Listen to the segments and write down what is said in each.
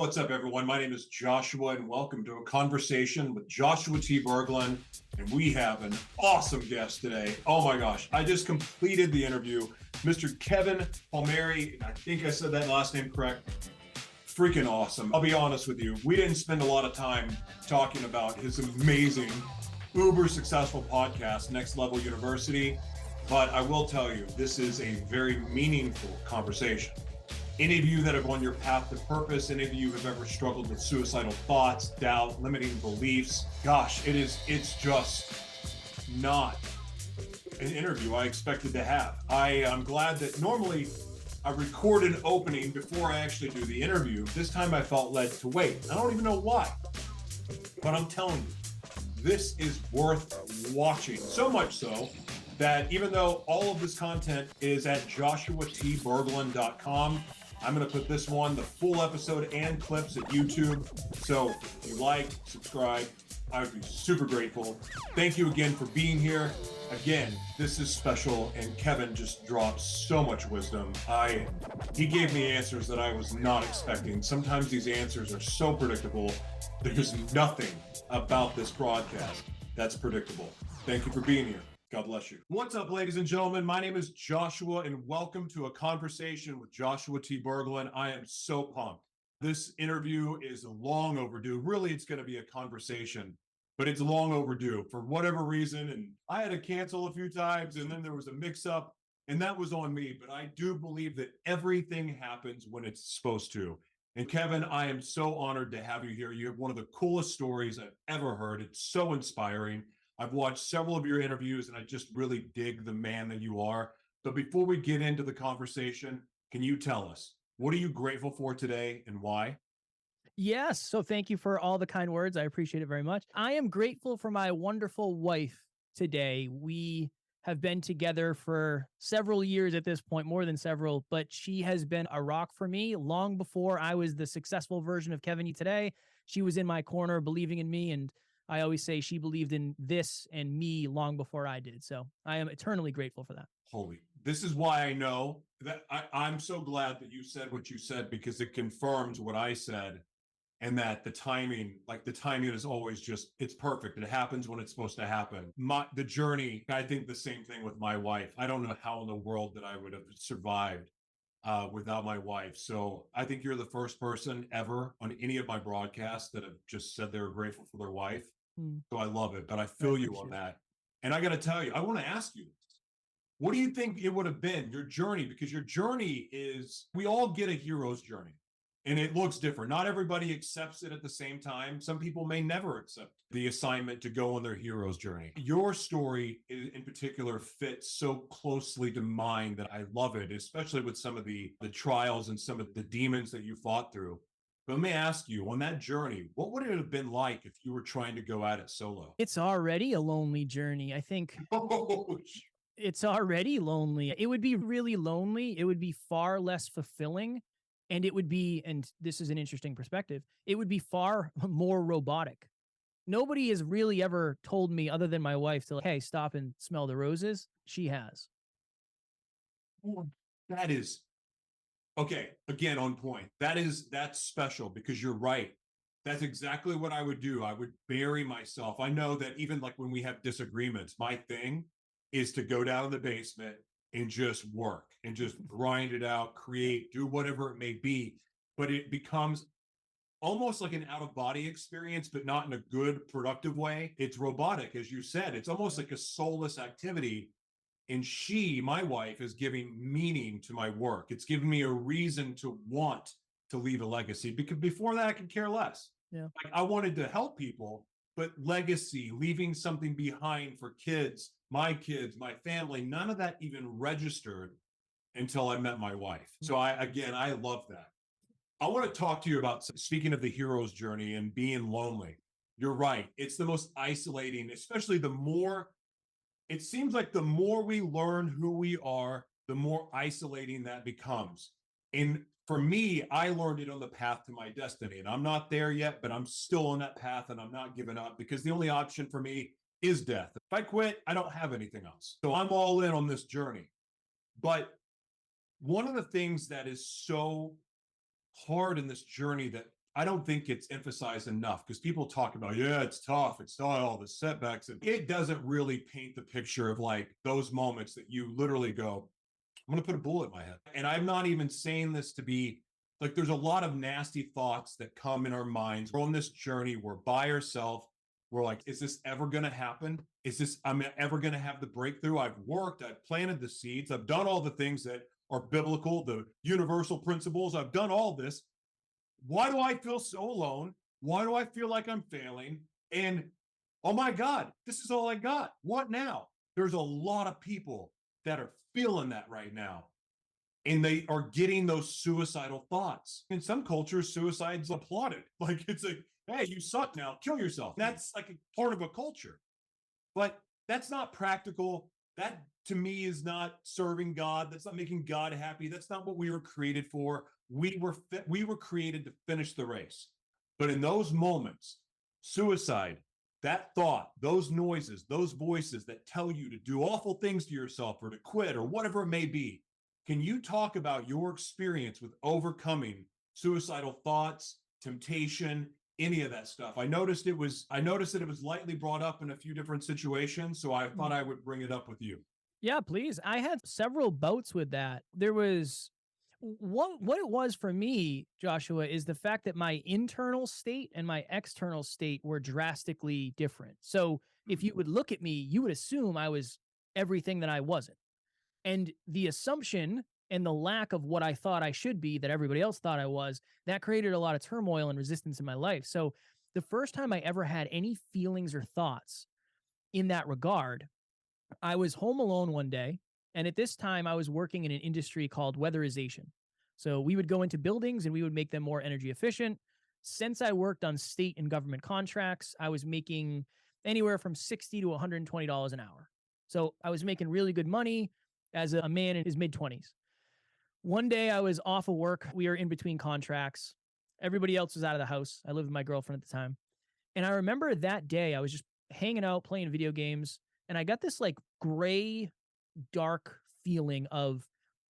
What's up, everyone? My name is Joshua, and welcome to a conversation with Joshua T. Berglan. And we have an awesome guest today. Oh my gosh, I just completed the interview. Mr. Kevin Palmieri, I think I said that last name correct. Freaking awesome. I'll be honest with you, we didn't spend a lot of time talking about his amazing, uber successful podcast, Next Level University. But I will tell you, this is a very meaningful conversation. Any of you that have on your path to purpose, any of you have ever struggled with suicidal thoughts, doubt, limiting beliefs, gosh, it's just not an interview I expected to have. I'm glad that normally I record an opening before I actually do the interview. This time I felt led to wait. I don't even know why, but I'm telling you, this is worth watching. So much so that even though all of this content is at joshuatberglan.com, I'm going to put this one, the full episode and clips at YouTube. So if you like, subscribe, I would be super grateful. Thank you again for being here. Again, this is special, and Kevin just dropped so much wisdom. He gave me answers that I was not expecting. Sometimes these answers are so predictable. There's nothing about this broadcast that's predictable. Thank you for being here. God bless you. What's up, ladies and gentlemen? My name is Joshua, and welcome to a conversation with Joshua T. Berglan. I am so pumped. This interview is long overdue. Really, it's going to be a conversation, but it's long overdue for whatever reason. And I had to cancel a few times, and then there was a mix-up, and that was on me. But I do believe that everything happens when it's supposed to. And Kevin, I am so honored to have you here. You have one of the coolest stories I've ever heard. It's so inspiring. I've watched several of your interviews, and I just really dig the man that you are. But before we get into the conversation, can you tell us, what are you grateful for today and why? Yes. So thank you for all the kind words. I appreciate it very much. I am grateful for my wonderful wife today. We have been together for several years at this point, more than several, but she has been a rock for me long before I was the successful version of Kevin today. She was in my corner, believing in me, and I always say she believed in this and me long before I did. So I am eternally grateful for that. This is why I know that I'm so glad that you said what you said, because it confirms what I said, and that the timing is always just, it's perfect. It happens when it's supposed to happen. The journey, I think the same thing with my wife. I don't know how in the world that I would have survived without my wife. So I think you're the first person ever on any of my broadcasts that have just said they were grateful for their wife. So I love it, but I feel you on that. And I got to tell you, I want to ask you, what do you think it would have been, your journey? Because your journey is, we all get a hero's journey, and it looks different. Not everybody accepts it at the same time. Some people may never accept the assignment to go on their hero's journey. Your story in particular fits so closely to mine that I love it, especially with some of the trials and some of the demons that you fought through. But let me ask you, on that journey, what would it have been like if you were trying to go at it solo? It's already a lonely journey. I think it's already lonely. It would be really lonely. It would be far less fulfilling. And it would be, and this is an interesting perspective, it would be far more robotic. Nobody has really ever told me, other than my wife, to, hey, stop and smell the roses. She has. That is, okay, again, on point. That's special, because you're right. That's exactly what I would do. I would bury myself. I know that even like when we have disagreements, my thing is to go down in the basement and just work and just grind it out, create, do whatever it may be. But it becomes almost like an out-of-body experience, but not in a good, productive way. It's robotic, as you said. It's almost like a soulless activity. And my wife, is giving meaning to my work. It's given me a reason to want to leave a legacy, because before that I could care less. Yeah. Like, I wanted to help people, but legacy, leaving something behind for kids, my family, none of that even registered until I met my wife. So I love that. I want to talk to you about, speaking of the hero's journey and being lonely. You're right. It's the most isolating, especially it seems like the more we learn who we are, the more isolating that becomes. And for me, I learned it on the path to my destiny, and I'm not there yet, but I'm still on that path, and I'm not giving up, because the only option for me is death. If I quit, I don't have anything else. So I'm all in on this journey. But one of the things that is so hard in this journey that I don't think it's emphasized enough because people talk about, yeah, it's tough. It's not all the setbacks. And it doesn't really paint the picture of like those moments that you literally go, I'm going to put a bullet in my head. And I'm not even saying this to be like, there's a lot of nasty thoughts that come in our minds. We're on this journey. We're by ourselves. We're like, is this ever going to happen? I'm ever going to have the breakthrough? I've worked, I've planted the seeds. I've done all the things that are biblical, the universal principles. I've done all this. Why do I feel so alone? Why do I feel like I'm failing? And oh my God, this is all I got. What now? There's a lot of people that are feeling that right now. And they are getting those suicidal thoughts. In some cultures, suicide's applauded. Like it's like, hey, you suck now, kill yourself. That's like a part of a culture. But that's not practical. That to me is not serving God. That's not making God happy. That's not what we were created for. We were created to finish the race. But in those moments, suicide, that thought, those noises, those voices that tell you to do awful things to yourself or to quit or whatever it may be, can you talk about your experience with overcoming suicidal thoughts, temptation, any of that stuff? I noticed that it was lightly brought up in a few different situations, so I thought I would bring it up with you. Yeah, please. I had several bouts with that. There was what it was for me, Joshua, is the fact that my internal state and my external state were drastically different. So if you would look at me, you would assume I was everything that I wasn't. And the assumption and the lack of what I thought I should be that everybody else thought I was, that created a lot of turmoil and resistance in my life. So the first time I ever had any feelings or thoughts in that regard, I was home alone one day. And at this time, I was working in an industry called weatherization. So we would go into buildings and we would make them more energy efficient. Since I worked on state and government contracts, I was making anywhere from $60 to $120 an hour. So I was making really good money as a man in his mid-20s. One day I was off of work. We were in between contracts. Everybody else was out of the house. I lived with my girlfriend at the time. And I remember that day I was just hanging out, playing video games. And I got this like gray, dark feeling of,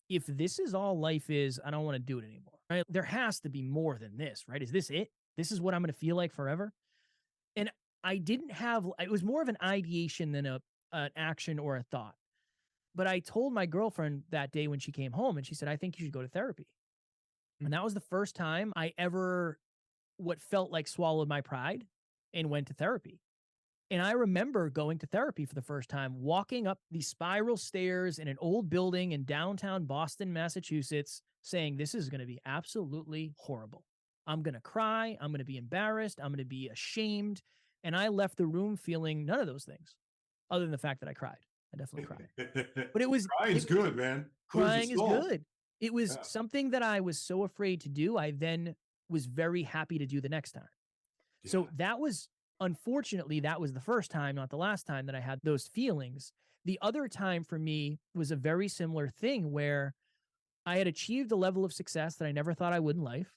if this is all life is, I don't want to do it anymore. Right? There has to be more than this, right? Is this it? This is what I'm going to feel like forever? And I didn't have, it was more of an ideation than an action or a thought. But I told my girlfriend that day when she came home, and she said, I think you should go to therapy. And that was the first time I ever, what felt like, swallowed my pride and went to therapy. And I remember going to therapy for the first time, walking up these spiral stairs in an old building in downtown Boston, Massachusetts, saying, this is going to be absolutely horrible. I'm going to cry. I'm going to be embarrassed. I'm going to be ashamed. And I left the room feeling none of those things, other than the fact that I cried. I definitely cried. But it was crying's good, man. Crying is good. It was something that I was so afraid to do. I then was very happy to do the next time. Yeah. So that was, unfortunately, that was the first time, not the last time, that I had those feelings. The other time for me was a very similar thing where I had achieved a level of success that I never thought I would in life,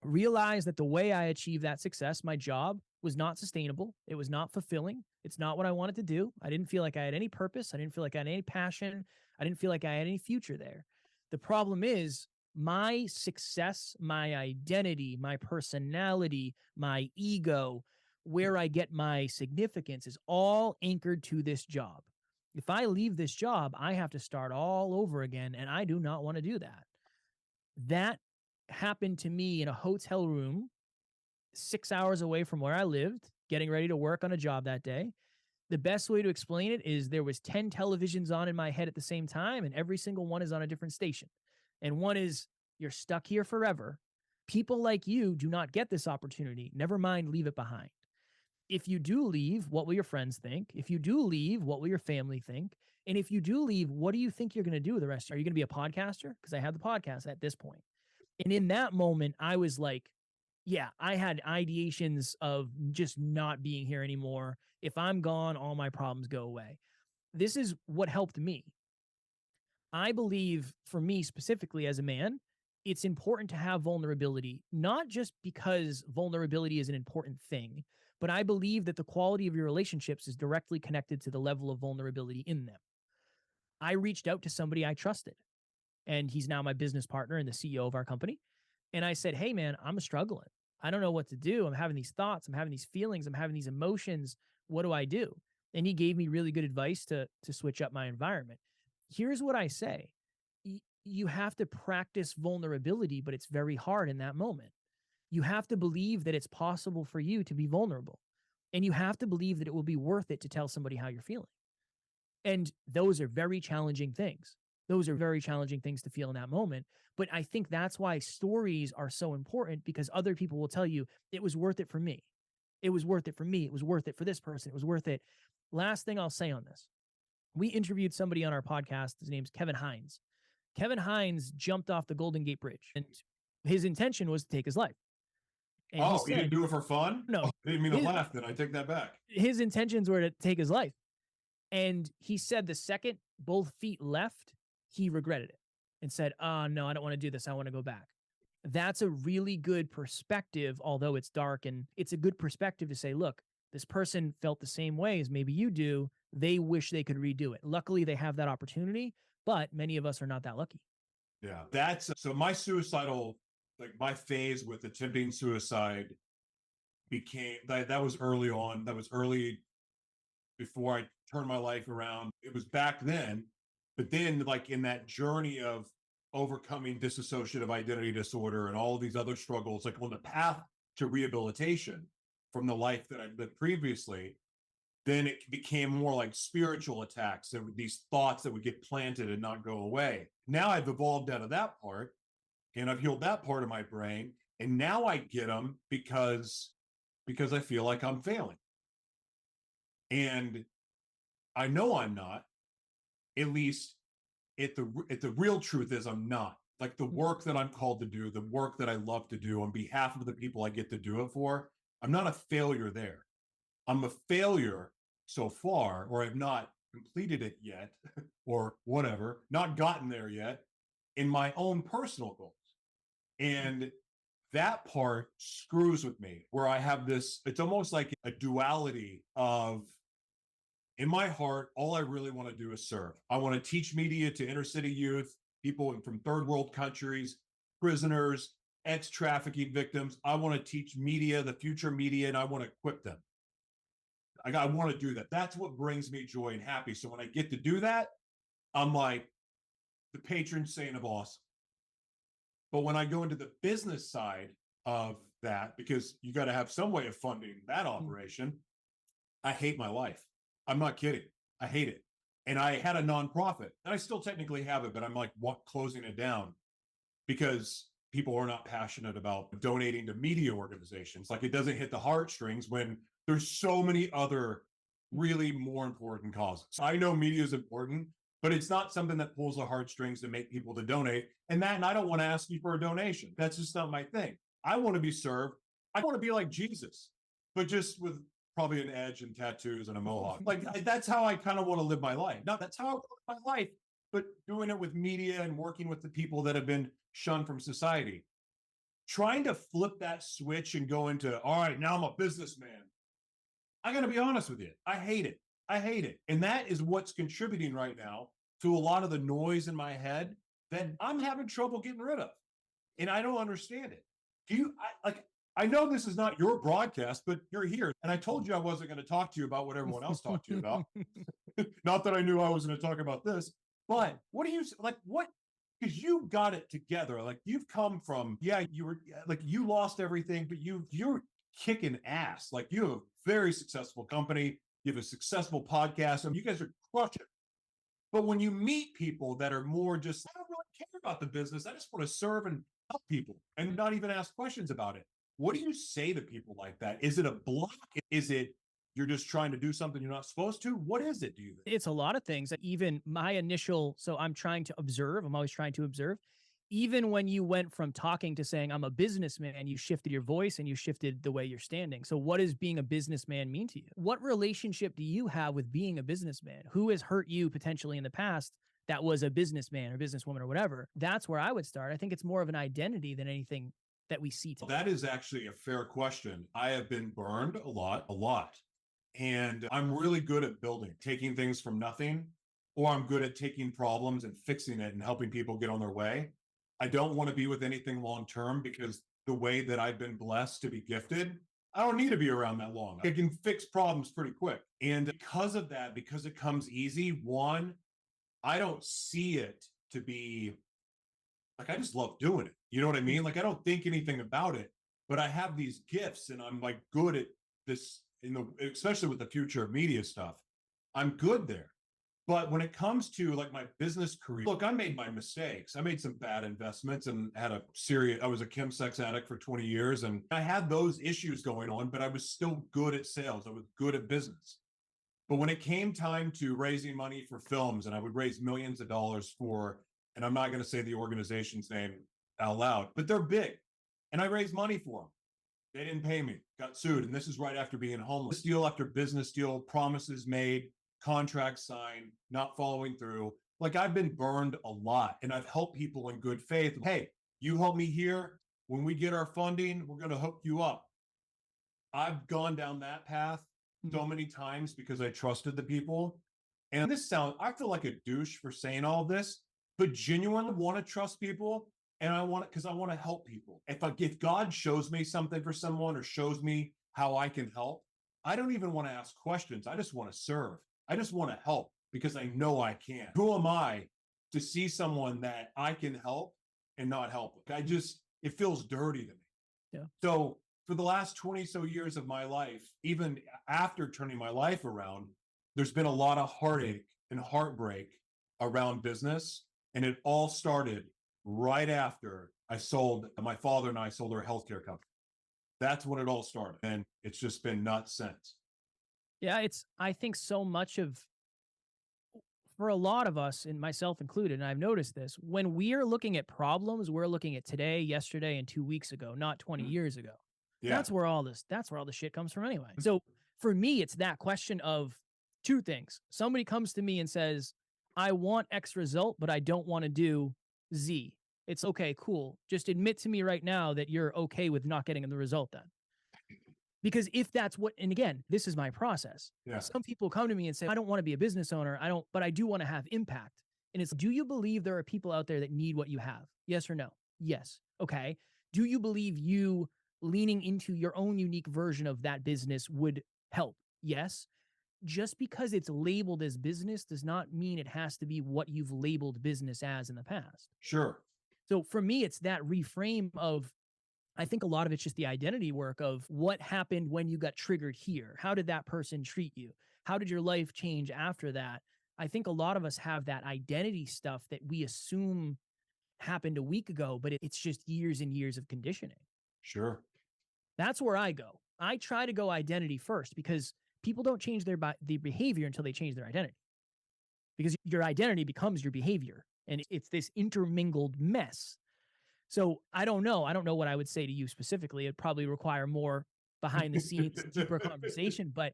realized that the way I achieved that success, my job, was not sustainable. It was not fulfilling. It's not what I wanted to do. I didn't feel like I had any purpose. I didn't feel like I had any passion. I didn't feel like I had any future there. The problem is my success, my identity, my personality, my ego, where I get my significance is all anchored to this job. If I leave this job, I have to start all over again, and I do not want to do that. That happened to me in a hotel room 6 hours away from where I lived, getting ready to work on a job that day. The best way to explain it is there was 10 televisions on in my head at the same time, and every single one is on a different station. And one is, you're stuck here forever. People like you do not get this opportunity. Never mind, leave it behind. If you do leave, what will your friends think? If you do leave, what will your family think? And if you do leave, what do you think you're going to do the rest? Are you going to be a podcaster? Because I had the podcast at this point. And in that moment, I was like, yeah, I had ideations of just not being here anymore. If I'm gone, all my problems go away. This is what helped me. I believe, for me specifically as a man, it's important to have vulnerability, not just because vulnerability is an important thing, but I believe that the quality of your relationships is directly connected to the level of vulnerability in them. I reached out to somebody I trusted, and he's now my business partner and the CEO of our company. And I said, hey, man, I'm struggling. I don't know what to do. I'm having these thoughts. I'm having these feelings. I'm having these emotions. What do I do? And he gave me really good advice to switch up my environment. Here's what I say. You have to practice vulnerability, but it's very hard in that moment. You have to believe that it's possible for you to be vulnerable. And you have to believe that it will be worth it to tell somebody how you're feeling. And those are very challenging things. Those are very challenging things to feel in that moment. But I think that's why stories are so important, because other people will tell you it was worth it for me. It was worth it for me. It was worth it for this person. It was worth it. Last thing I'll say on this. We interviewed somebody on our podcast. His name's Kevin Hines. Kevin Hines jumped off the Golden Gate Bridge, and his intention was to take his life. And he didn't do it for fun? No. I didn't mean to laugh then. I take that back. His intentions were to take his life. And he said the second both feet left, he regretted it and said, oh, no, I don't want to do this. I want to go back. That's a really good perspective, although it's dark. And it's a good perspective to say, look, this person felt the same way as maybe you do. They wish they could redo it. Luckily, they have that opportunity, but many of us are not that lucky. Yeah, that's so my suicidal, like my phase with attempting suicide became that was early on. That was early before I turned my life around. It was back then, but then like in that journey of overcoming dissociative identity disorder and all of these other struggles, like on the path to rehabilitation from the life that I'd lived previously, then it became more like spiritual attacks and these thoughts that would get planted and not go away. Now I've evolved out of that part and I've healed that part of my brain. And now I get them because I feel like I'm failing. And I know I'm not, at least the real truth is I'm not. Like the work that I'm called to do, the work that I love to do on behalf of the people I get to do it for, I'm not a failure there. I'm a failure so far, or I've not completed it yet, or whatever, not gotten there yet in my own personal goals. And that part screws with me, where I have this, it's almost like a duality of, in my heart, all I really want to do is serve. I want to teach media to inner city youth, people from third world countries, prisoners, ex-trafficking victims. I want to teach media, the future media, and I want to equip them. I want to do that. That's what brings me joy and happy. So when I get to do that, I'm like the patron saint of awesome. But when I go into the business side of that, because you got to have some way of funding that operation, I hate my life. I'm not kidding. I hate it. And I had a nonprofit, and I still technically have it, but I'm like closing it down because people are not passionate about donating to media organizations. Like it doesn't hit the heartstrings when there's so many other really more important causes. I know media is important, but it's not something that pulls the heartstrings to make people to donate. And I don't want to ask you for a donation. That's just not my thing. I want to be served. I want to be like Jesus, but just with probably an edge and tattoos and a mohawk. Like that's how I kind of want to live my life. No, that's how I want to live my life, but doing it with media and working with the people that have been shunned from society. Trying to flip that switch and go into, all right, now I'm a businessman. I got to be honest with you. I hate it. I hate it. And that is what's contributing right now to a lot of the noise in my head that I'm having trouble getting rid of. And I don't understand it. I know this is not your broadcast, but you're here. And I told you I wasn't going to talk to you about what everyone else talked to you about. Not that I knew I was going to talk about this, but what do you like? What? Because you got it together. Like you've come from, you were like, you lost everything, but you're kicking ass. Like you have a very successful company. You have a successful podcast. And you guys are crushing. But when you meet people that are more just, I don't really care about the business. I just want to serve and help people and not even ask questions about it. What do you say to people like that? Is it a block? Is it you're just trying to do something you're not supposed to? What is it, do you think? It's a lot of things. Even my initial, so I'm trying to observe. I'm always trying to observe. Even when you went from talking to saying, I'm a businessman, you shifted your voice and you shifted the way you're standing. So what does being a businessman mean to you? What relationship do you have with being a businessman? Who has hurt you potentially in the past that was a businessman or businesswoman or whatever? That's where I would start. I think it's more of an identity than anything that we see today. That is actually a fair question. I have been burned a lot. And I'm really good at building, taking things from nothing, or I'm good at taking problems and fixing it and helping people get on their way. I don't want to be with anything long-term because the way that I've been blessed to be gifted, I don't need to be around that long. I can fix problems pretty quick. And because of that, because it comes easy, one, I don't see it to be like, I just love doing it. You know what I mean? Like, I don't think anything about it, but I have these gifts and I'm like good at this especially with the future of media stuff. I'm good there. But when it comes to like my business career, look, I made my mistakes. I made some bad investments and I was a chemsex addict for 20 years and I had those issues going on, but I was still good at sales. I was good at business. But when it came time to raising money for films, and I would raise millions of dollars for, and I'm not going to say the organization's name out loud, but they're big. And I raised money for them. They didn't pay me, got sued. And this is right after being homeless. Deal after business deal, promises made, contracts signed, not following through. Like I've been burned a lot and I've helped people in good faith. Hey, you help me here. When we get our funding, we're going to hook you up. I've gone down that path so many times because I trusted the people. And I feel like a douche for saying all this, but genuinely want to trust people. And I want it because I want to help people. If God shows me something for someone or shows me how I can help, I don't even want to ask questions. I just want to serve. I just want to help because I know I can. Who am I to see someone that I can help and not help? It feels dirty to me. Yeah. So for the last 20 so years of my life, even after turning my life around, there's been a lot of heartache and heartbreak around business. And it all started right after my father and I sold our healthcare company. That's when it all started. And it's just been nuts since. Yeah, I think so much for a lot of us, and myself included, and I've noticed this, when we are looking at problems, we're looking at today, yesterday, and 2 weeks ago, not 20 years ago. Yeah. That's where all the shit comes from anyway. So for me, it's that question of two things. Somebody comes to me and says, I want X result, but I don't want to do Z. It's okay, cool. Just admit to me right now that you're okay with not getting the result then. Because if that's and again, this is my process. Yeah. Some people come to me and say, I don't want to be a business owner. But I do want to have impact. And it's, do you believe there are people out there that need what you have? Yes or no? Yes. Okay. Do you believe you leaning into your own unique version of that business would help? Yes. Just because it's labeled as business does not mean it has to be what you've labeled business as in the past. Sure. So for me, it's that reframe of, I think a lot of it's just the identity work of what happened when you got triggered here. How did that person treat you? How did your life change after that? I think a lot of us have that identity stuff that we assume happened a week ago, but it's just years and years of conditioning. Sure. That's where I go. I try to go identity first because people don't change their behavior until they change their identity. Because your identity becomes your behavior. And it's this intermingled mess. So I don't know. I don't know what I would say to you specifically. It'd probably require more behind the scenes, deeper conversation, but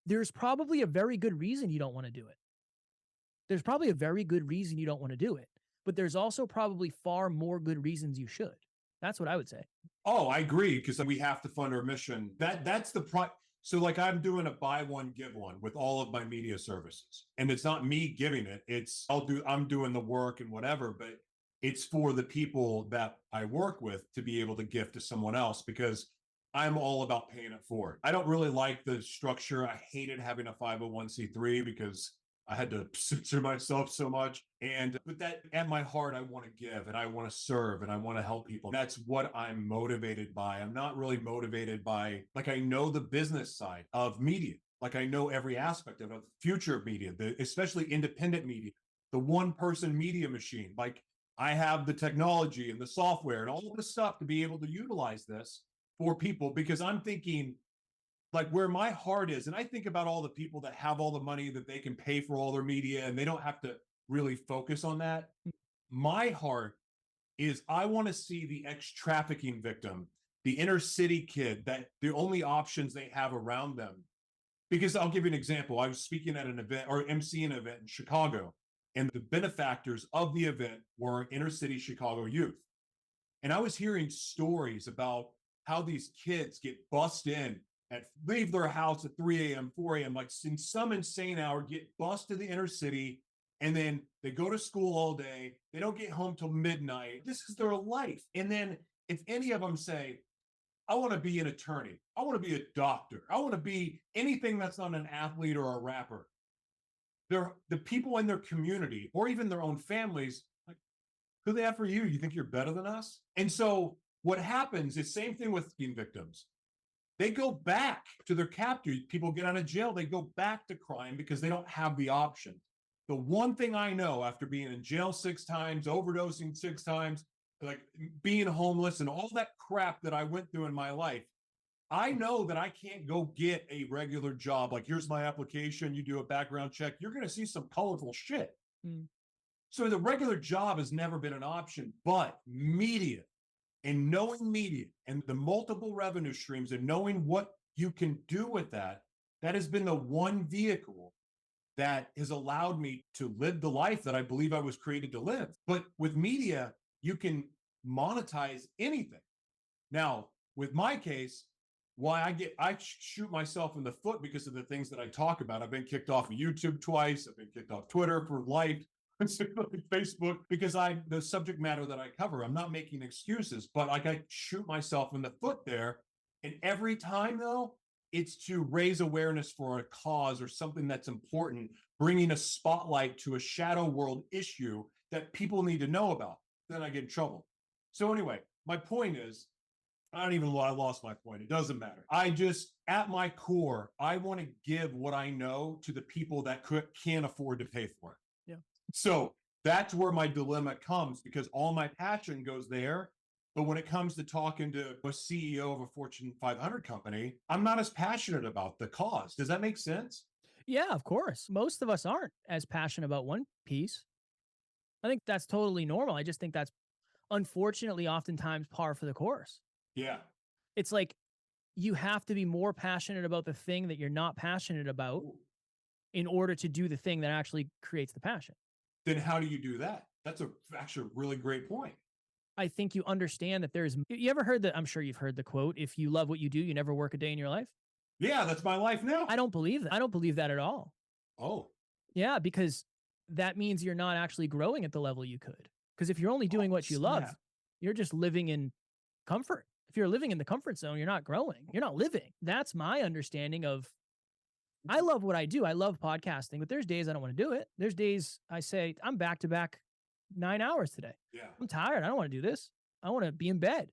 there's probably a very good reason you don't want to do it. There's probably a very good reason you don't want to do it, but there's also probably far more good reasons you should. That's what I would say. Oh, I agree. Because we have to fund our mission. That's so like I'm doing a buy one, give one with all of my media services. And it's not me giving it. I'm doing the work and whatever, but it's for the people that I work with to be able to gift to someone else because I'm all about paying it forward. I don't really like the structure. I hated having a 501c3 because I had to censor myself so much. But that at my heart, I want to give and I want to serve and I want to help people. That's what I'm motivated by. I'm not really motivated by, like, I know the business side of media. Like I know every aspect of the future of media, especially independent media, the one-person media machine. Like I have the technology and the software and all of the stuff to be able to utilize this for people because I'm thinking, like where my heart is, and I think about all the people that have all the money that they can pay for all their media and they don't have to really focus on that. My heart is I want to see the ex-trafficking victim, the inner city kid, that the only options they have around them. Because I'll give you an example. I was speaking at an event or emceeing an event in Chicago, and the benefactors of the event were inner city Chicago youth. And I was hearing stories about how these kids get bussed in and leave their house at 3 a.m., 4 a.m., like in some insane hour, get bussed to the inner city, and then they go to school all day. They don't get home till midnight. This is their life. And then if any of them say, I want to be an attorney, I want to be a doctor, I want to be anything that's not an athlete or a rapper, they're the people in their community or even their own families, like, who they have for you? You think you're better than us? And so what happens is same thing with being victims. They go back to their captors. People get out of jail, they go back to crime because they don't have the option. The one thing I know after being in jail 6 times, overdosing 6 times, like being homeless and all that crap that I went through in my life, I know that I can't go get a regular job. Like, here's my application, you do a background check, you're going to see some colorful shit. Mm. So the regular job has never been an option, but media and knowing media and the multiple revenue streams and knowing what you can do with that, that has been the one vehicle that has allowed me to live the life that I believe I was created to live. But with media, you can monetize anything. Now, with my case, why I shoot myself in the foot because of the things that I talk about. I've been kicked off of YouTube twice. I've been kicked off Twitter for life, Facebook, because the subject matter that I cover, I'm not making excuses, but like I shoot myself in the foot there. And every time though, it's to raise awareness for a cause or something that's important, bringing a spotlight to a shadow world issue that people need to know about. Then I get in trouble. So anyway, my point is, I don't even know, I lost my point. It doesn't matter. I just, at my core, I want to give what I know to the people that can't afford to pay for it. Yeah. So that's where my dilemma comes, because all my passion goes there. But when it comes to talking to a CEO of a Fortune 500 company, I'm not as passionate about the cause. Does that make sense? Yeah, of course. Most of us aren't as passionate about one piece. I think that's totally normal. I just think that's unfortunately oftentimes par for the course. Yeah. It's like you have to be more passionate about the thing that you're not passionate about in order to do the thing that actually creates the passion. Then how do you do that? That's actually a really great point. I think you understand that you ever heard I'm sure you've heard the quote, if you love what you do, you never work a day in your life. Yeah, that's my life now. I don't believe that. I don't believe that at all. Oh. Yeah, because that means you're not actually growing at the level you could. Because if you're only doing what you love, you're just living in comfort. If you're living in the comfort zone, you're not growing. You're not living. That's my understanding of, I love what I do. I love podcasting, but there's days I don't want to do it. There's days I say, I'm back to back 9 hours today. Yeah. I'm tired. I don't want to do this. I want to be in bed,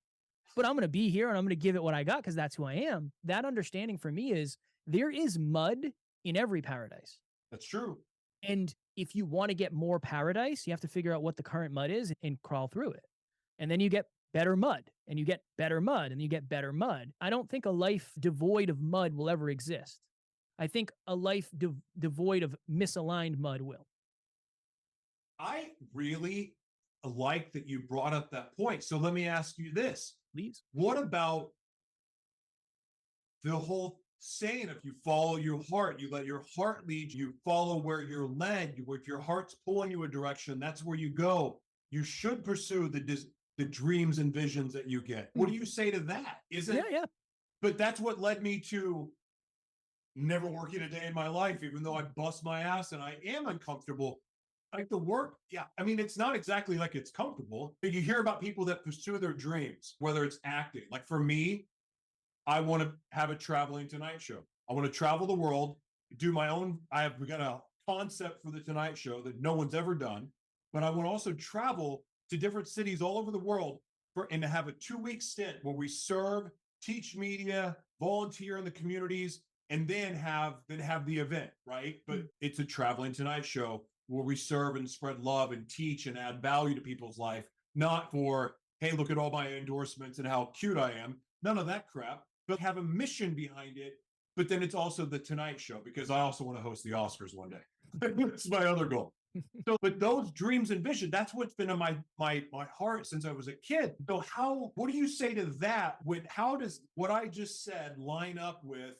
but I'm going to be here and I'm going to give it what I got because that's who I am. That understanding for me is there is mud in every paradise. That's true. And if you want to get more paradise, you have to figure out what the current mud is and crawl through it. And then you get better mud and you get better mud and you get better mud. I don't think a life devoid of mud will ever exist. I think a life devoid of misaligned mud will. I really like that you brought up that point. So let me ask you this. Please. What about the whole saying, if you follow your heart, you let your heart lead you, follow where you're led, if your heart's pulling you a direction, that's where you go. You should pursue the dreams and visions that you get. What do you say to that? Yeah. But that's what led me to never working a day in my life, even though I bust my ass and I am uncomfortable. Like the work, yeah. I mean, it's not exactly like it's comfortable, but you hear about people that pursue their dreams, whether it's acting. Like for me, I want to have a traveling Tonight Show. I want to travel the world, do my own. We got a concept for the Tonight Show that no one's ever done, but I want to also travel to different cities all over the world and to have a 2-week stint where we serve, teach media, volunteer in the communities, and then have the event, right? But it's a traveling Tonight Show where we serve and spread love and teach and add value to people's life, not for, hey, look at all my endorsements and how cute I am. None of that crap, but have a mission behind it. But then it's also the Tonight Show, because I also want to host the Oscars one day. That's my other goal. So, but those dreams and vision, that's what's been in my heart since I was a kid. So what do you say to that? How does what I just said line up with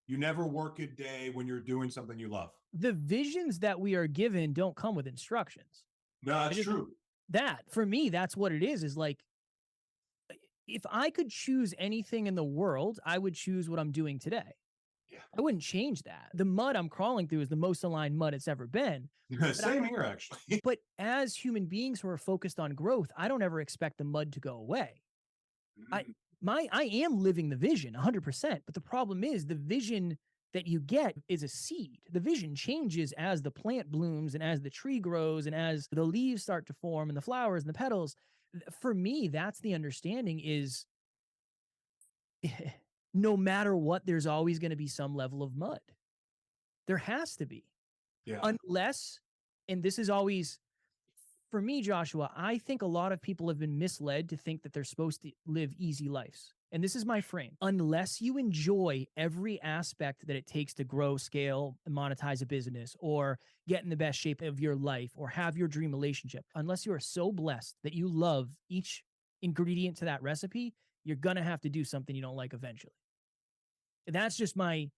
you never work a day when you're doing something you love? The visions that we are given don't come with instructions. No, that's true. That, for me, that's what it is like, if I could choose anything in the world, I would choose what I'm doing today. Yeah. I wouldn't change that. The mud I'm crawling through is the most aligned mud it's ever been. Same here, actually. But as human beings who are focused on growth, I don't ever expect the mud to go away. Mhm. I am living the vision 100%, but the problem is the vision that you get is a seed. The vision changes as the plant blooms and as the tree grows and as the leaves start to form and the flowers and the petals. For me, that's the understanding is no matter what, there's always going to be some level of mud. There has to be. Yeah. Unless, and this is always for me, Joshua, I think a lot of people have been misled to think that they're supposed to live easy lives. And this is my frame. Unless you enjoy every aspect that it takes to grow, scale, and monetize a business, or get in the best shape of your life, or have your dream relationship, unless you are so blessed that you love each ingredient to that recipe, you're going to have to do something you don't like eventually. And that's just my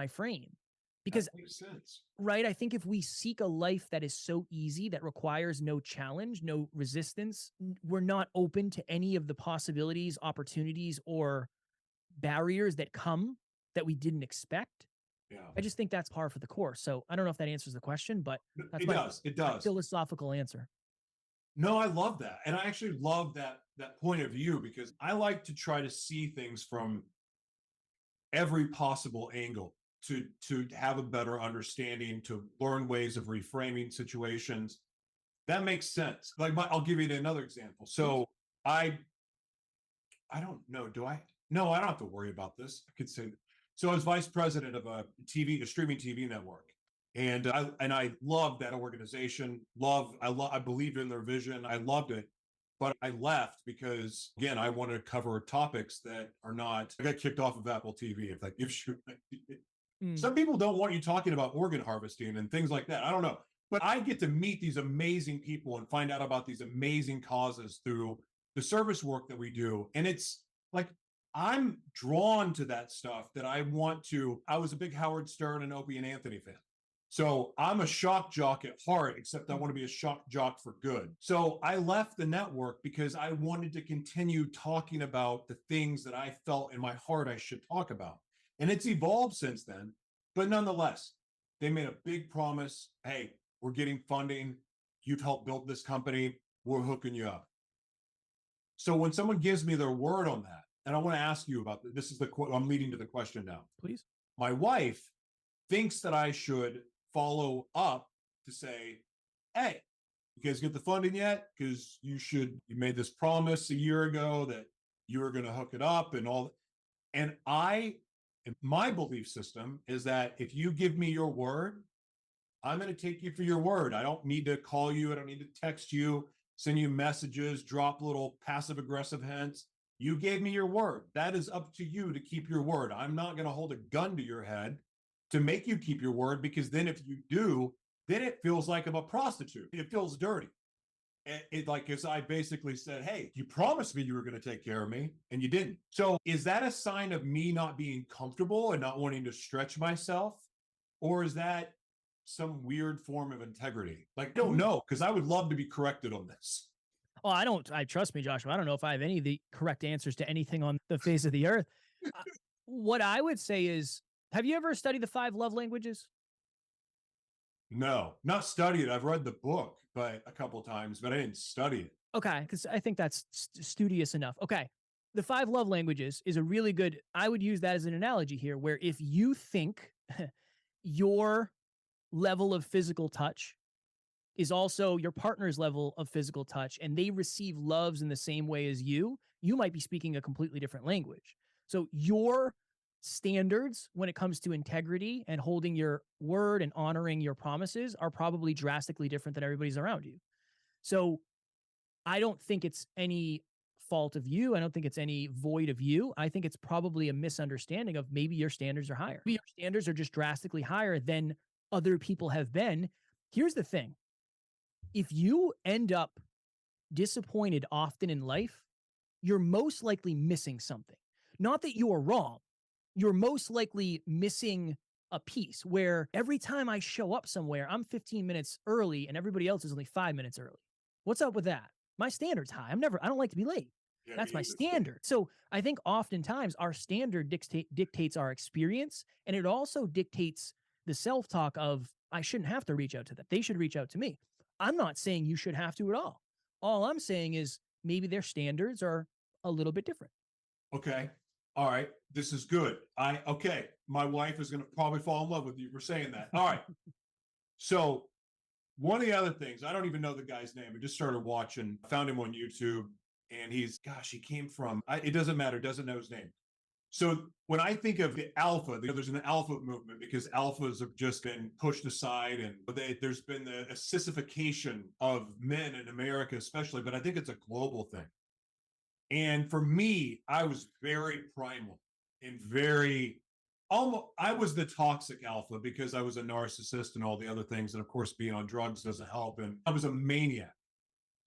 frame. Because that makes sense. right, I think if we seek a life that is so easy, that requires no challenge, no resistance, we're not open to any of the possibilities, opportunities, or barriers that come that we didn't expect. Yeah. I just think that's par for the course. So I don't know if that answers the question, but that's It does. It my does. philosophical answer. No, I love that. And I actually love that point of view because I like to try to see things from every possible angle to have a better understanding, to learn ways of reframing situations. That makes sense. Like I'll give you another example. So I don't know. Do I? No, I don't have to worry about this. I could say. So I was vice president of a streaming TV network, and I loved that organization. I believed in their vision. I loved it, but I left because again, I wanted to cover topics that are not. I got kicked off of Apple TV. If like if you, some people don't want you talking about organ harvesting and things like that. I don't know, but I get to meet these amazing people and find out about these amazing causes through the service work that we do, and it's like I'm drawn to that stuff that I want to. I was a big Howard Stern and Opie and Anthony fan. So I'm a shock jock at heart, except I want to be a shock jock for good. So I left the network because I wanted to continue talking about the things that I felt in my heart I should talk about. And it's evolved since then. But nonetheless, they made a big promise. Hey, we're getting funding. You've helped build this company. We're hooking you up. So when someone gives me their word on that, and I want to ask you about this is I'm leading to the question now. Please. My wife thinks that I should follow up to say, hey, you guys get the funding yet? Because you made this promise a year ago that you were going to hook it up and all. And my belief system is that if you give me your word, I'm going to take you for your word. I don't need to call you. I don't need to text you, send you messages, drop little passive aggressive hints. You gave me your word. That is up to you to keep your word. I'm not going to hold a gun to your head to make you keep your word, because then if you do, then it feels like I'm a prostitute. It feels dirty. It like as I basically said, hey, you promised me you were going to take care of me and you didn't. So is that a sign of me not being comfortable and not wanting to stretch myself? Or is that some weird form of integrity? Like, I don't know, because I would love to be corrected on this. Well, I trust me, Joshua. I don't know if I have any of the correct answers to anything on the face of the earth. What I would say is, have you ever studied the 5 love languages? No, not studied. I've read the book a couple of times, but I didn't study it. Okay, because I think that's studious enough. Okay, the 5 love languages is a really good, I would use that as an analogy here, where if you think your level of physical touch is also your partner's level of physical touch, and they receive loves in the same way as you might be speaking a completely different language. So your standards when it comes to integrity and holding your word and honoring your promises are probably drastically different than everybody's around you. So I don't think it's any fault of you. I don't think it's any void of you. I think it's probably a misunderstanding of maybe your standards are higher. Maybe your standards are just drastically higher than other people have been. Here's the thing. If you end up disappointed often in life, you're most likely missing something. Not that you are wrong. You're most likely missing a piece where every time I show up somewhere, I'm 15 minutes early and everybody else is only 5 minutes early. What's up with that? My standard's high. I don't like to be late. Yeah, that's my standard. So I think oftentimes our standard dictates our experience, and it also dictates the self-talk of, I shouldn't have to reach out to them. They should reach out to me. I'm not saying you should have to at all. All I'm saying is maybe their standards are a little bit different. Okay. All right. This is good. Okay. My wife is going to probably fall in love with you for saying that. All right. So one of the other things, I don't even know the guy's name. I just started watching, found him on YouTube, and he came from, it doesn't matter, doesn't know his name. So when I think of the alpha, there's an alpha movement because alphas have just been pushed aside, and there's been the sissification of men in America, especially, but I think it's a global thing. And for me, I was very primal and I was the toxic alpha because I was a narcissist and all the other things. And of course, being on drugs doesn't help. And I was a maniac.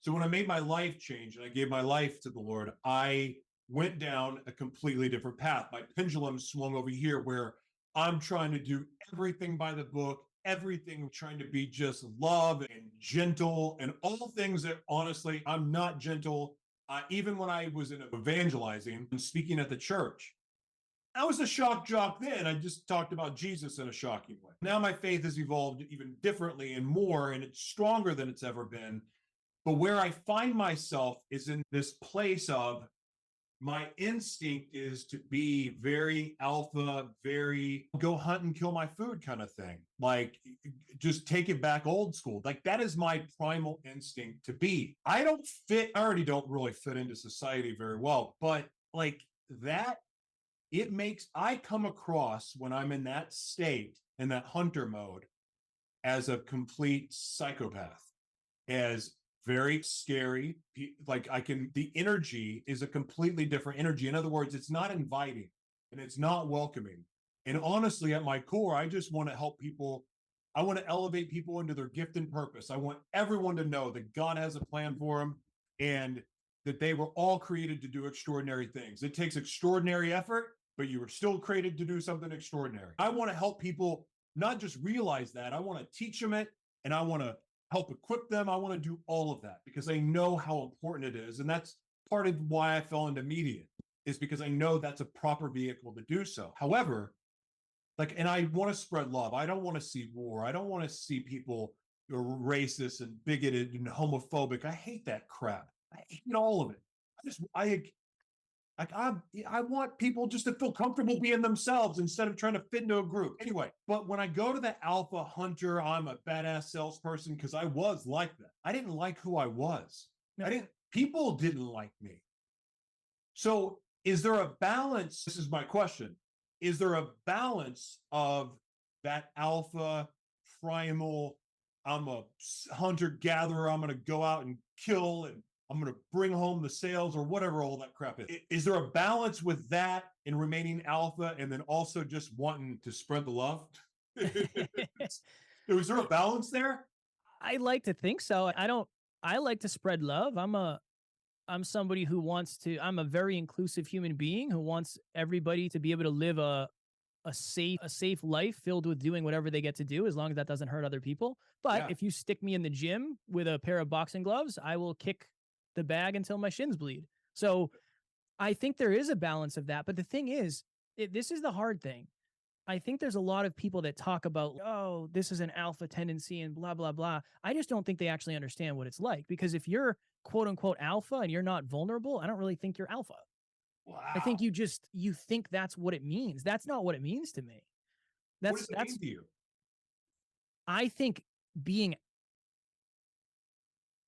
So when I made my life change and I gave my life to the Lord, I went down a completely different path. My pendulum swung over here where I'm trying to do everything by the book, everything trying to be just love and gentle and all things that honestly, I'm not gentle. Even when I was in evangelizing and speaking at the church, I was a shock jock then. I just talked about Jesus in a shocking way. Now my faith has evolved even differently and more, and it's stronger than it's ever been. But where I find myself is in this place of my instinct is to be very alpha, very go hunt and kill my food kind of thing. Like just take it back old school. Like that is my primal instinct to be. I already don't really fit into society very well, but like that, I come across when I'm in that state, in that hunter mode, as a complete psychopath, as very scary. Like the energy is a completely different energy. In other words, it's not inviting and it's not welcoming. And honestly, at my core, I just want to help people. I want to elevate people into their gift and purpose. I want everyone to know that God has a plan for them and that they were all created to do extraordinary things. It takes extraordinary effort, but you were still created to do something extraordinary. I want to help people not just realize that. I want to teach them it, and I want to help equip them. I want to do all of that because I know how important it is. And that's part of why I fell into media, is because I know that's a proper vehicle to do so. However, and I want to spread love. I don't want to see war. I don't want to see people who are racist and bigoted and homophobic. I hate that crap. I hate all of it. I want people just to feel comfortable being themselves instead of trying to fit into a group. Anyway, but when I go to the alpha hunter, I'm a badass salesperson because I was like that. I didn't like who I was. People didn't like me. So is there a balance? This is my question. Is there a balance of that alpha primal, I'm a hunter gatherer, I'm going to go out and kill and I'm going to bring home the sales or whatever all that crap is. Is there a balance with that in remaining alpha and then also just wanting to spread the love? Is there a balance there? I like to think so. I like to spread love. I'm somebody who I'm a very inclusive human being who wants everybody to be able to live a safe life filled with doing whatever they get to do, as long as that doesn't hurt other people. But if you stick me in the gym with a pair of boxing gloves, I will kick the bag until my shins bleed. So I think there is a balance of that. But the thing is, this is the hard thing. I think there's a lot of people that talk about, oh, this is an alpha tendency and blah, blah, blah. I just don't think they actually understand what it's like, because if you're quote unquote alpha and you're not vulnerable, I don't really think you're alpha. Wow. I think you think that's what it means. That's not what it means to me. What does it mean to you? I think being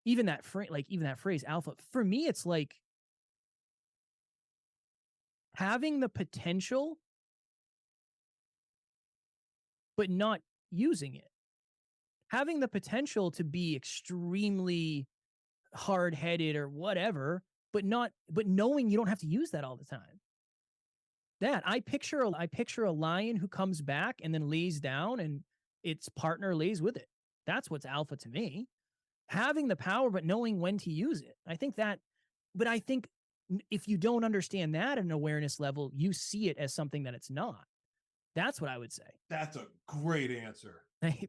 even that phrase alpha, for me, it's like having the potential, but not using it. Having the potential to be extremely hard-headed or whatever, but knowing you don't have to use that all the time. I picture a lion who comes back and then lays down and its partner lays with it. That's what's alpha to me. Having the power, but knowing when to use it. I think if you don't understand that at an awareness level, you see it as something that it's not. That's what I would say. That's a great answer. Thank you.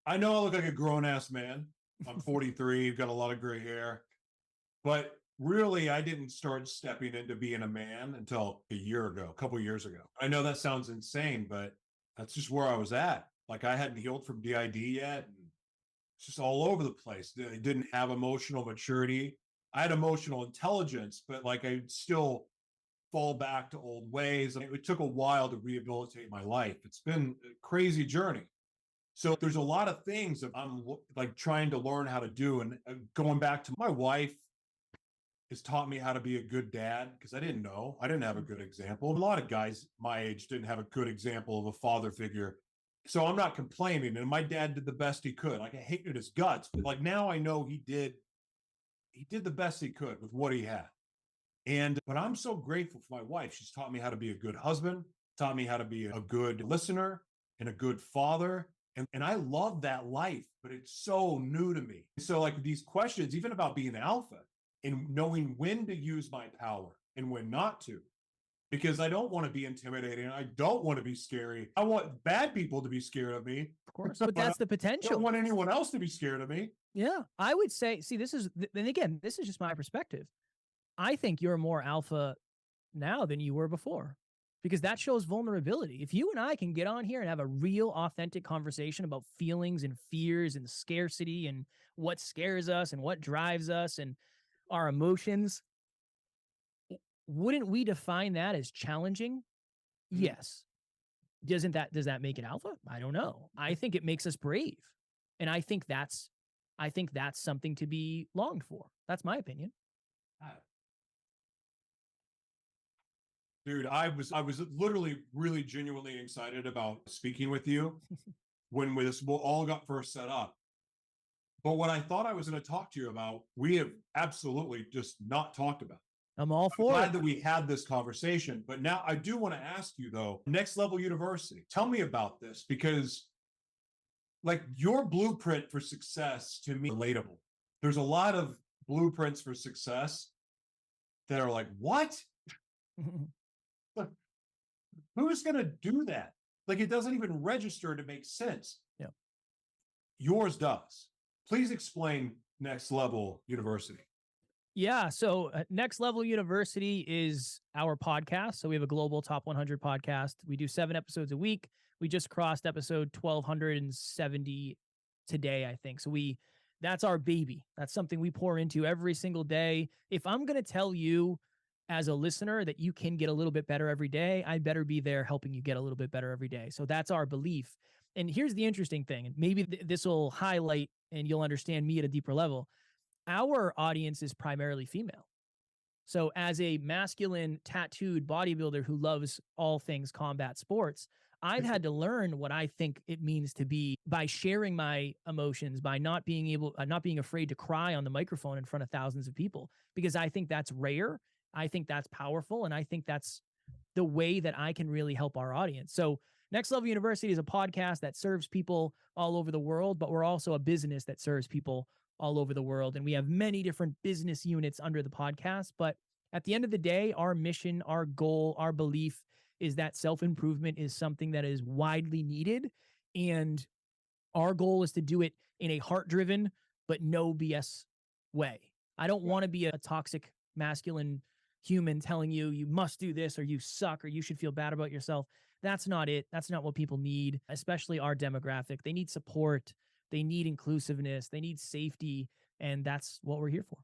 I know I look like a grown-ass man. I'm 43, got a lot of gray hair. But really, I didn't start stepping into being a man until a couple of years ago. I know that sounds insane, but that's just where I was at. Like I hadn't healed from DID yet. And it's just all over the place. I didn't have emotional maturity. I had emotional intelligence, but like I still fall back to old ways. And it took a while to rehabilitate my life. It's been a crazy journey. So there's a lot of things that I'm like trying to learn how to do. And going back to my wife has taught me how to be a good dad because I didn't know. I didn't have a good example. A lot of guys my age didn't have a good example of a father figure. So I'm not complaining. And my dad did the best he could. Like I hated his guts, but like now I know he did the best he could with what he had. But I'm so grateful for my wife. She's taught me how to be a good husband, taught me how to be a good listener and a good father. And I love that life, but it's so new to me. So like these questions, even about being alpha and knowing when to use my power and when not to, because I don't want to be intimidating. I don't want to be scary. I want bad people to be scared of me. Of course, but that's the I potential. don't want anyone else to be scared of me. Yeah, I would say, see, and again, this is just my perspective. I think you're more alpha now than you were before because that shows vulnerability. If you and I can get on here and have a real authentic conversation about feelings and fears and scarcity and what scares us and what drives us and our emotions, wouldn't we define that as challenging? Yes. Does that make it alpha? I don't know. I think it makes us brave. And I think that's something to be longed for. That's my opinion. Dude, I was literally really genuinely excited about speaking with you when this all got first set up. But what I thought I was going to talk to you about, we have absolutely just not talked about. I'm all for glad it. that we had this conversation. But now I do want to ask you though, Next Level University, tell me about this because like your blueprint for success to me relatable. There's a lot of blueprints for success that are like, what? Who's going to do that? Like it doesn't even register to make sense. Yeah. Yours does. Please explain Next Level University. Yeah. So Next Level University is our podcast. So we have a global top 100 podcast. We do 7 episodes a week. We just crossed episode 1270 today, I think. So that's our baby. That's something we pour into every single day. If I'm going to tell you as a listener that you can get a little bit better every day, I better be there helping you get a little bit better every day. So that's our belief. And here's the interesting thing, and maybe this will highlight and you'll understand me at a deeper level. Our audience is primarily female. So as a masculine tattooed bodybuilder who loves all things combat sports, I've had to learn what I think it means to be by sharing my emotions, by not being afraid to cry on the microphone in front of thousands of people, because I think that's rare. I think that's powerful. And I think that's the way that I can really help our audience. So Next Level University is a podcast that serves people all over the world, but we're also a business that serves people all over the world. And we have many different business units under the podcast. But at the end of the day, our mission, our goal, our belief is that self-improvement is something that is widely needed. And our goal is to do it in a heart-driven, but no BS way. I don't want to be a toxic masculine human telling you, you must do this or you suck or you should feel bad about yourself. That's not it. That's not what people need, especially our demographic. They need support. They need inclusiveness. They need safety. And that's what we're here for.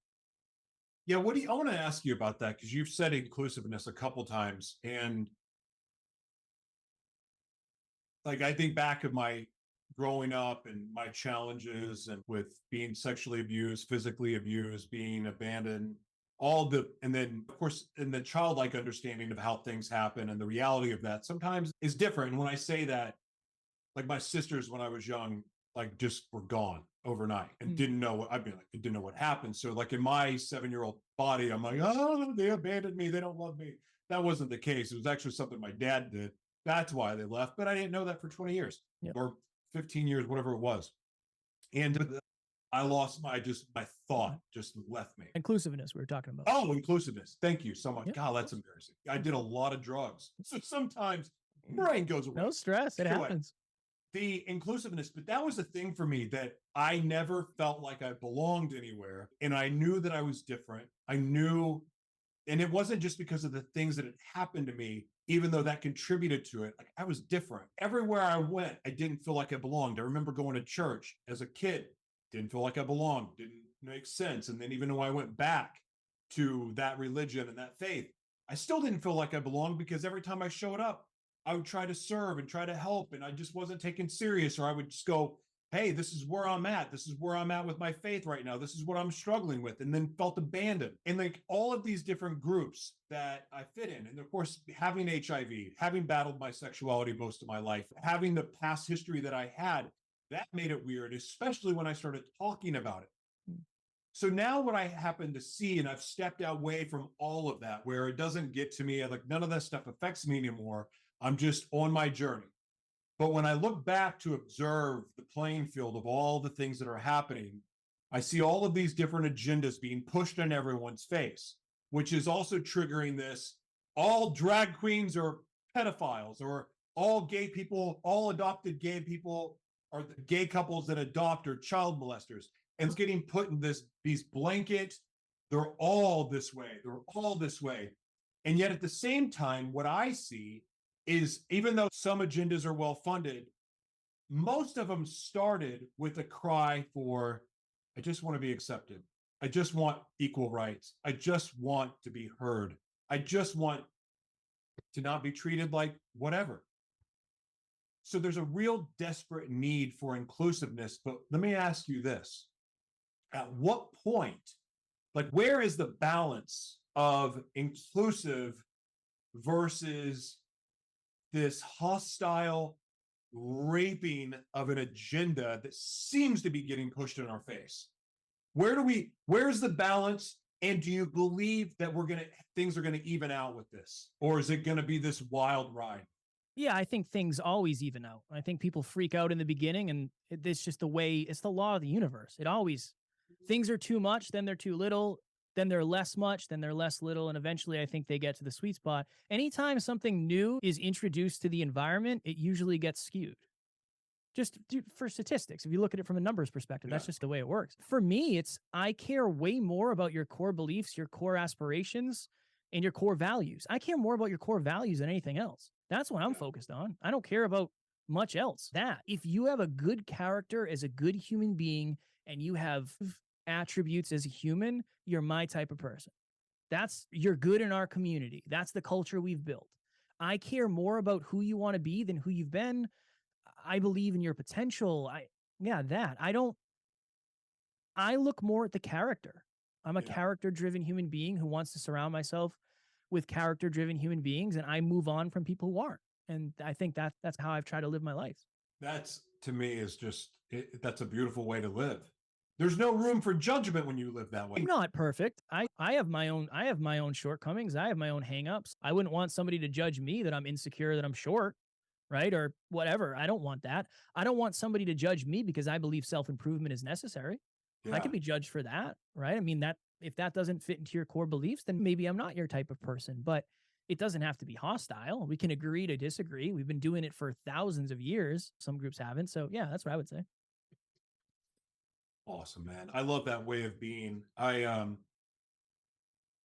Yeah. I want to ask you about that because you've said inclusiveness a couple times. And like, I think back of my growing up and my challenges and with being sexually abused, physically abused, being abandoned, and then of course, in the childlike understanding of how things happen and the reality of that sometimes is different. And when I say that, like my sisters, when I was young, like just were gone overnight and didn't know what happened. So like in my 7-year-old body, I'm like, oh, they abandoned me. They don't love me. That wasn't the case. It was actually something my dad did. That's why they left. But I didn't know that for 20 years or 15 years, whatever it was. And I lost my thought just left me. Inclusiveness we were talking about. Oh, inclusiveness. Thank you so much. Yep. God, that's embarrassing. I did a lot of drugs. So sometimes brain goes away. No stress. It happens. The inclusiveness, but that was the thing for me that I never felt like I belonged anywhere. And I knew that I was different. And it wasn't just because of the things that had happened to me, even though that contributed to it. Like I was different. Everywhere I went, I didn't feel like I belonged. I remember going to church as a kid, didn't feel like I belonged, didn't makes sense. And then even though I went back to that religion and that faith, I still didn't feel like I belonged, because every time I showed up, I would try to serve and try to help, and I just wasn't taken serious. Or I would just go, hey, this is where I'm at. This is where I'm at with my faith right now. This is what I'm struggling with. And then felt abandoned. And like all of these different groups that I fit in. And of course, having HIV, having battled my sexuality most of my life, having the past history that I had, that made it weird, especially when I started talking about it. So now what I happen to see, and I've stepped away from all of that, where it doesn't get to me, like none of that stuff affects me anymore. I'm just on my journey. But when I look back to observe the playing field of all the things that are happening, I see all of these different agendas being pushed in everyone's face, which is also triggering this. All drag queens are pedophiles, or all gay people, all adopted gay people are the gay couples that adopt or child molesters. And it's getting put in these blanket, they're all this way, they're all this way. And yet at the same time, what I see is, even though some agendas are well funded, most of them started with a cry for, I just want to be accepted. I just want equal rights. I just want to be heard. I just want to not be treated like whatever. So there's a real desperate need for inclusiveness. But let me ask you this. At what point, like, where is the balance of inclusive versus this hostile raping of an agenda that seems to be getting pushed in our face? Where's the balance? And do you believe that things are gonna even out with this? Or is it gonna be this wild ride? Yeah, I think things always even out. I think people freak out in the beginning, and it's just the way, it's the law of the universe. It always, things are too much, then they're too little, then they're less much, then they're less little, and eventually I think they get to the sweet spot. Anytime something new is introduced to the environment, it usually gets skewed. Just for statistics, if you look at it from a numbers perspective, that's just the way it works. For me, I care way more about your core beliefs, your core aspirations, and your core values. I care more about your core values than anything else. That's what I'm focused on. I don't care about much else. That if you have a good character as a good human being, and you have attributes as a human, you're my type of person. You're good in our community. That's the culture we've built. I care more about who you want to be than who you've been. I believe in your potential. I look more at the character. I'm a character-driven human being who wants to surround myself with character-driven human beings, and I move on from people who aren't. And I think that's how I've tried to live my life. That's, to me, is just, that's a beautiful way to live. There's no room for judgment when you live that way. I'm not perfect. I have my own shortcomings. I have my own hangups. I wouldn't want somebody to judge me that I'm insecure, that I'm short, right? Or whatever. I don't want that. I don't want somebody to judge me because I believe self-improvement is necessary. I can be judged for that, right? I mean, that if that doesn't fit into your core beliefs, then maybe I'm not your type of person, but it doesn't have to be hostile. We can agree to disagree. We've been doing it for thousands of years. Some groups haven't. So yeah, that's what I would say. Awesome, man. I love that way of being. I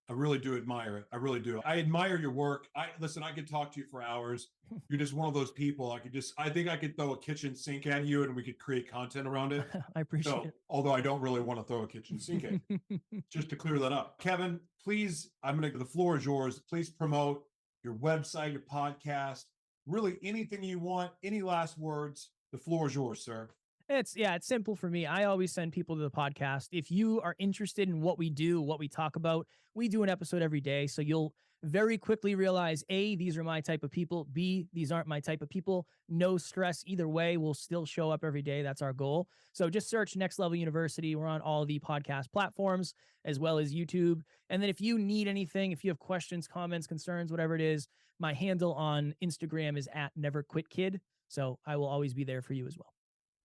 really do admire it. I really do. I admire your work. Listen, I could talk to you for hours. You're just one of those people. I think I could throw a kitchen sink at you and we could create content around it. I appreciate it. Although I don't really want to throw a kitchen sink at you. Just to clear that up. Kevin, please, the floor is yours. Please promote your website, your podcast, really anything you want. Any last words? The floor is yours, sir. It's simple for me. I always send people to the podcast. If you are interested in what we do, what we talk about, we do an episode every day. So you'll very quickly realize, A, these are my type of people. B, these aren't my type of people. No stress either way. We'll still show up every day. That's our goal. So just search Next Level University. We're on all the podcast platforms as well as YouTube. And then if you need anything, if you have questions, comments, concerns, whatever it is, my handle on Instagram is @NeverQuitKid. So I will always be there for you as well.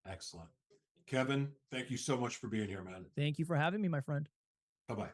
Excellent. Kevin, thank you so much for being here, man. Thank you for having me, my friend. Bye-bye.